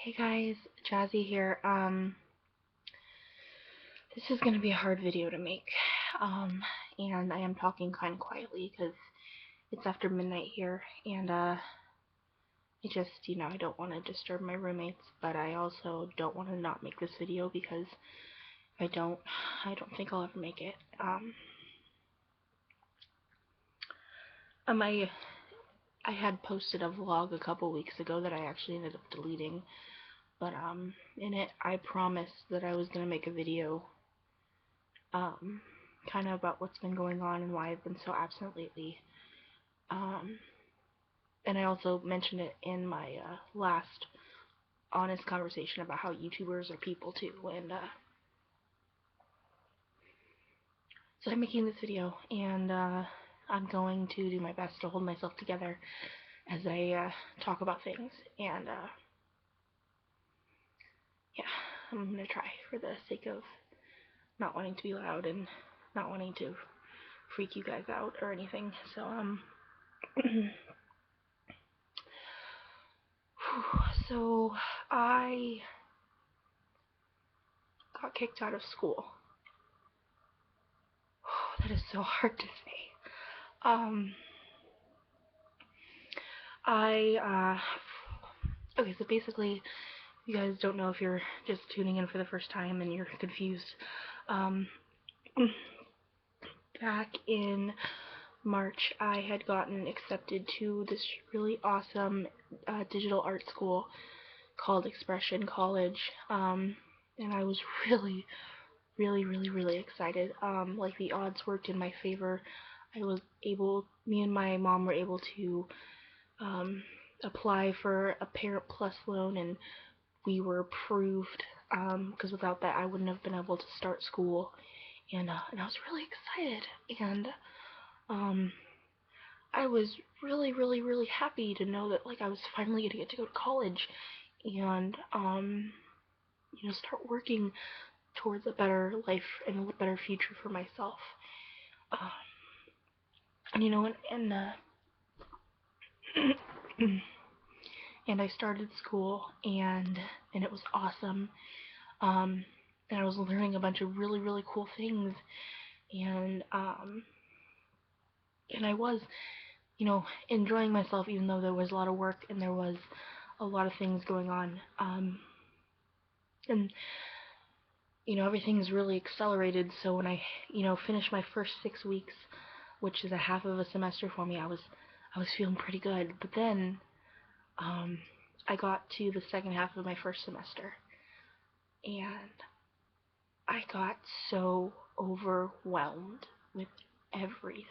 Hey guys, Jazze here. This is gonna be a hard video to make. And I am talking kind of quietly because it's after midnight here, and I just, I don't want to disturb my roommates, but I also don't want to not make this video because I don't think I'll ever make it. I had posted a vlog a couple weeks ago that I actually ended up deleting, but in it I promised that I was gonna make a video um, kind of about what's been going on and why I've been so absent lately. Um, and I also mentioned it in my last honest conversation about how YouTubers are people too. And so I'm making this video, and I'm going to do my best to hold myself together as I talk about things. And yeah, I'm gonna try for the sake of not wanting to be loud and not wanting to freak you guys out or anything. So so I got kicked out of school. That is so hard to say. Um, okay, so basically, you guys don't know if you're just tuning in for the first time and you're confused. Um, back in March, I had gotten accepted to this really awesome digital art school called Expression College, and I was really excited. Like the odds worked in my favor. Me and my mom were able to um, apply for a Parent Plus loan, and we were approved. Because without that, I wouldn't have been able to start school, and I was really excited, and um, I was really happy to know that like I was finally gonna get to go to college, and start working towards a better life and a better future for myself. Um, and and I started school, and it was awesome. Um, and I was learning a bunch of really cool things, and and I was, enjoying myself even though there was a lot of work and there was a lot of things going on. And everything's really accelerated. So when I, finished my first 6 weeks, which is a half of a semester for me, I was feeling pretty good. But then, um, I got to the second half of my first semester, and I got so overwhelmed with everything.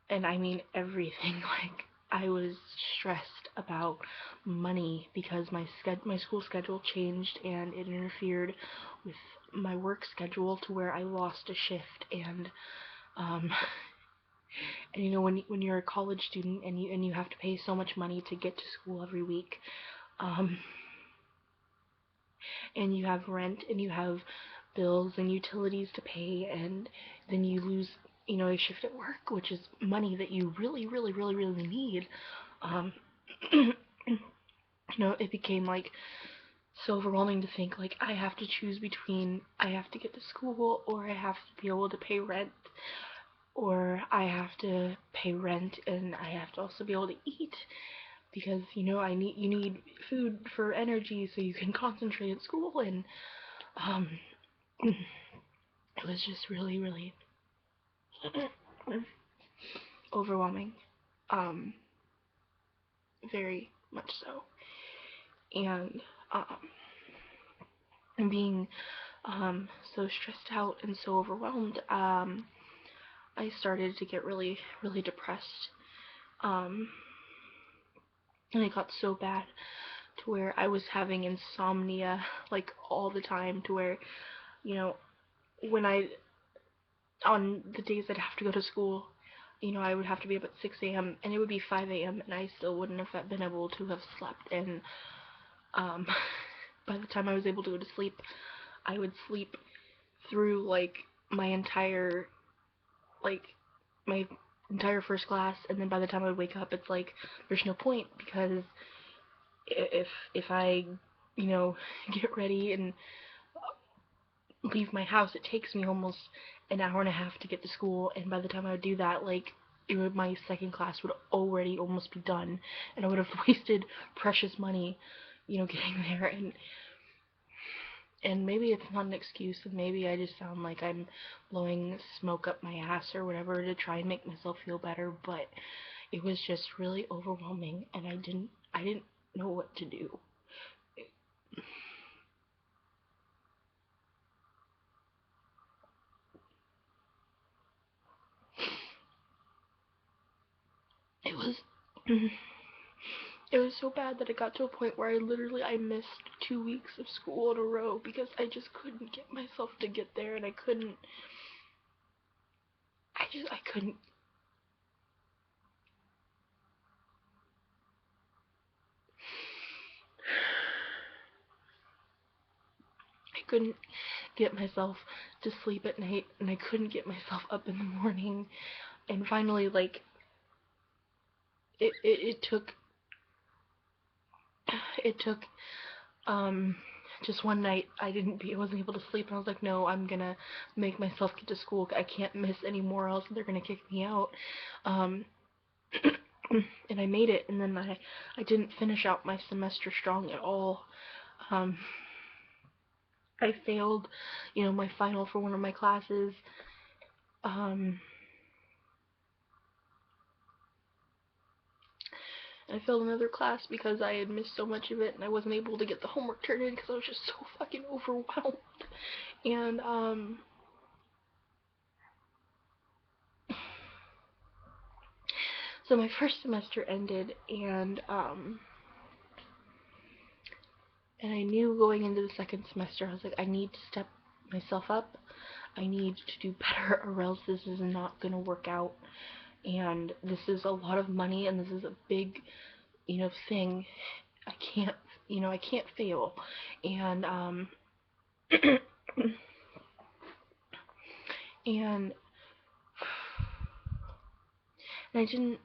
And I mean everything. Like, I was stressed about money because my school schedule changed and it interfered with my work schedule to where I lost a shift. And um and when you're a college student and you have to pay so much money to get to school every week, um and you have rent and you have bills and utilities to pay, and then you lose, a shift at work, which is money that you really need. Um, it became like so overwhelming to think like I have to choose between I have to get to school or I have to be able to pay rent, or I have to pay rent and I have to also be able to eat because you need food for energy so you can concentrate at school. And um it was just really overwhelming, um very much so. And being so stressed out and so overwhelmed, I started to get really depressed, um and it got so bad to where I was having insomnia like all the time, to where you know when I on the days I'd have to go to school, I would have to be up at 6 a.m. and it would be 5 a.m. and I still wouldn't have been able to have slept. And um, by the time I was able to go to sleep, I would sleep through my entire like my entire first class, and then by the time I would wake up, it's like there's no point because if I, you know, get ready and leave my house, it takes me almost an hour and a half to get to school, and by the time I would do that, like, my second class would already almost be done, and I would have wasted precious money, getting there, and maybe it's not an excuse, and maybe I just sound like I'm blowing smoke up my ass or whatever to try and make myself feel better, but it was just really overwhelming, and I didn't know what to do. It was it was so bad that it got to a point where I missed 2 weeks of school in a row because I just couldn't get myself to get there, and I couldn't I couldn't get myself to sleep at night, and I couldn't get myself up in the morning. And finally, like, it took um just one night I wasn't able to sleep, and I was like, no, I'm gonna make myself get to school. I can't miss any more, else they're gonna kick me out. Um, and I made it, and then I didn't finish out my semester strong at all. Um, I failed, my final for one of my classes. Um, I failed another class because I had missed so much of it, and I wasn't able to get the homework turned in because I was just so fucking overwhelmed. And so my first semester ended, and I knew going into the second semester, I was like, I need to step myself up. I need to do better, or else this is not gonna work out. And this is a lot of money, and this is a big, thing. I can't fail. And and I didn't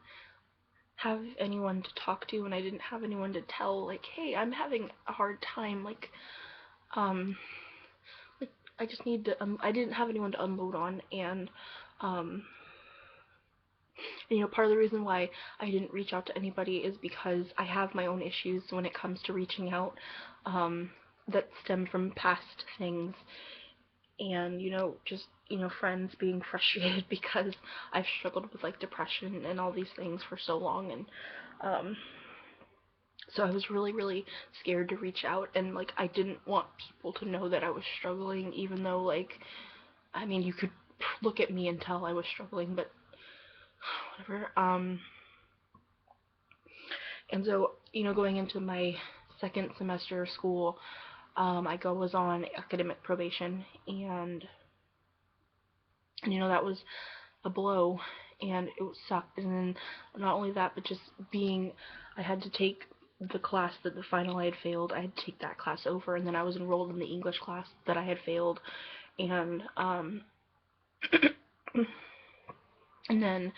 have anyone to talk to, and I didn't have anyone to tell, like, hey, I'm having a hard time, um like, I just need to I didn't have anyone to unload on. And um part of the reason why I didn't reach out to anybody is because I have my own issues when it comes to reaching out, um that stem from past things, and just friends being frustrated because I've struggled with, like, depression and all these things for so long. And um so I was really, really scared to reach out, and, like, I didn't want people to know that I was struggling, even though, like, I mean, you could look at me and tell I was struggling, but whatever. And so, going into my second semester of school, was on academic probation, and that was a blow, and it sucked. And then not only that, but just I had to take the class that the final I had failed. I had to take that class over, and then I was enrolled in the English class that I had failed, and and then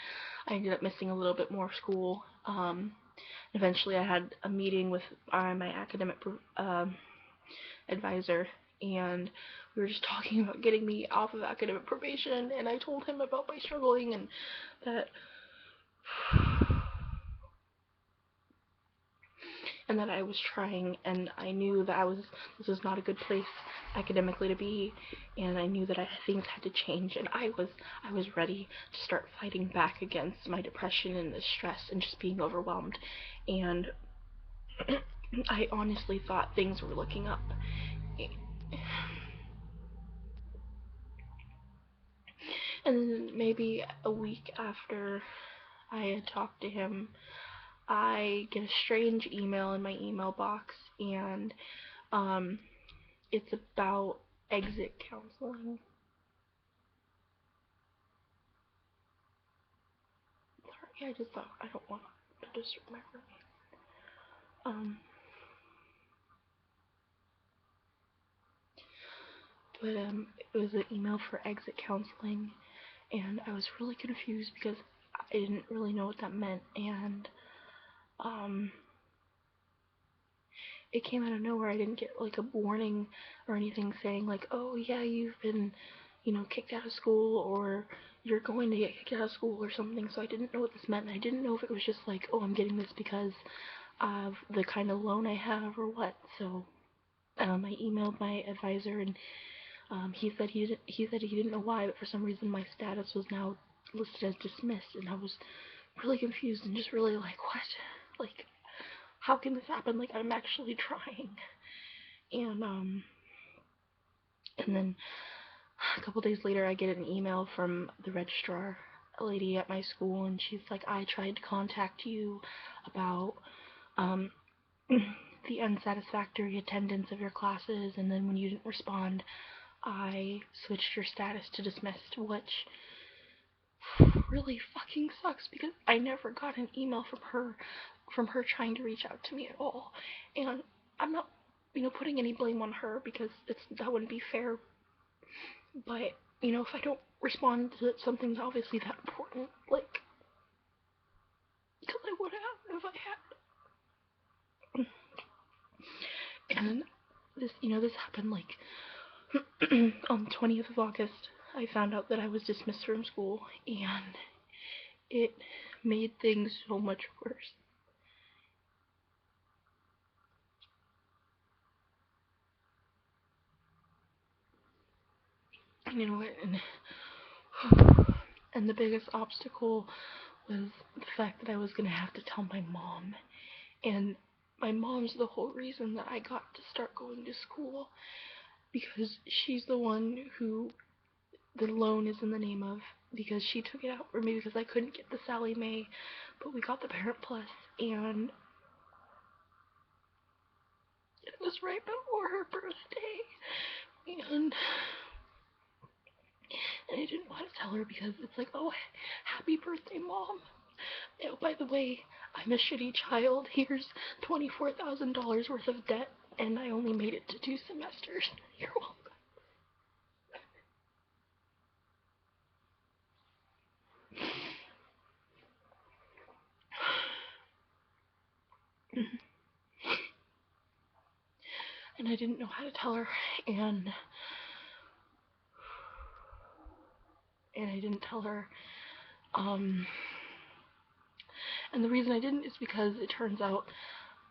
I ended up missing a little bit more school. Eventually, I had a meeting with my academic advisor, and we were just talking about getting me off of academic probation, and I told him about my struggling, and that I was trying, and I knew that this was not a good place academically to be, and I knew that things had to change, and I was ready to start fighting back against my depression and the stress and just being overwhelmed. And I honestly thought things were looking up. And maybe a week after I had talked to him, I get a strange email in my email box, and um, it's about exit counseling. Sorry, I just thought I don't want to disturb my roommate. But it was an email for exit counseling, and I was really confused because I didn't really know what that meant. And um, it came out of nowhere. I didn't get like a warning or anything saying like, oh yeah, you've been, kicked out of school, or you're going to get kicked out of school or something. So I didn't know what this meant. And I didn't know if it was just like, oh, I'm getting this because of the kind of loan I have or what. So I emailed my advisor, and he said he didn't know why, but for some reason my status was now listed as dismissed, and I was really confused and just really like, what? Like, how can this happen? Like, I'm actually trying. And then a couple days later, I get an email from the registrar lady at my school, and she's like, I tried to contact you about um, the unsatisfactory attendance of your classes, and then when you didn't respond, I switched your status to dismissed, which really fucking sucks because I never got an email from her trying to reach out to me at all. And I'm not, putting any blame on her because that wouldn't be fair. But, if I don't respond to something obviously that important, like, because I would have if I had. And this happened like on the 20th of August. I found out that I was dismissed from school, and it made things so much worse. And the biggest obstacle was the fact that I was gonna have to tell my mom. And my mom's the whole reason that I got to start going to school, because she's the one who the loan is in the name of, because she took it out for me because I couldn't get the Sally Mae, but we got the Parent Plus, and it was right before her birthday, and I didn't want to tell her because it's like, oh, happy birthday, Mom. Oh, by the way, I'm a shitty child. Here's $24,000 worth of debt, and I only made it to 2 semesters. You're welcome. And I didn't know how to tell her, and I didn't tell her. And the reason I didn't is because it turns out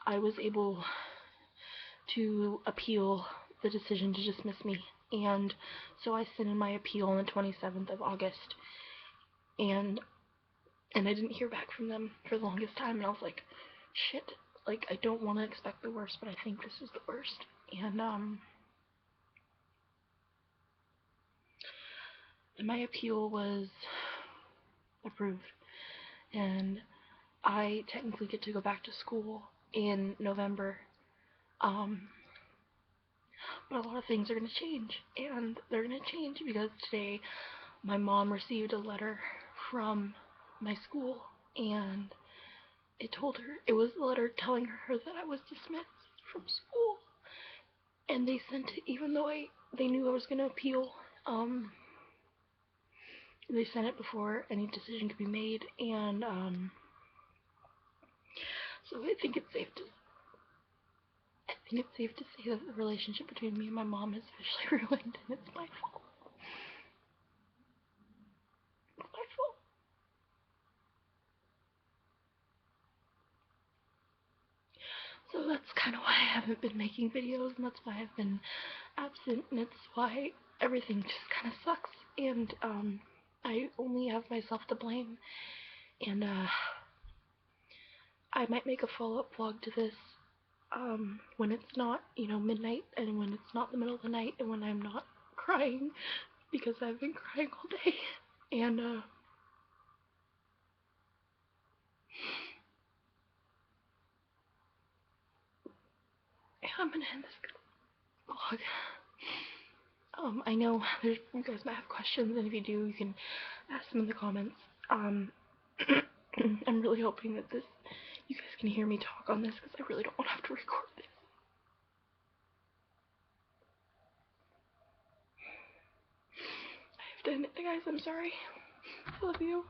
I was able to appeal the decision to dismiss me. And so I sent in my appeal on the 27th of August, and I didn't hear back from them for the longest time, and I was like, shit, like, I don't want to expect the worst, but I think this is the worst. And my appeal was approved, and I technically get to go back to school in November. But a lot of things are going to change, and they're going to change because today my mom received a letter from my school, and it was a letter telling her that I was dismissed from school, and they sent it even though they knew I was going to appeal. They sent it before any decision could be made, and so I think it's safe to say that the relationship between me and my mom is officially ruined, and it's my fault. It's my fault. So that's kind of why I haven't been making videos, and that's why I've been absent, and it's why everything just kind of sucks, and I only have myself to blame, and I might make a follow-up vlog to this when it's not, midnight, and when it's not the middle of the night, and when I'm not crying, because I've been crying all day, and I'm gonna end this vlog. I know you guys might have questions, and if you do, you can ask them in the comments. I'm really hoping that you guys can hear me talk on this, because I really don't want to have to record this. I have to end it, guys. I'm sorry. I love you.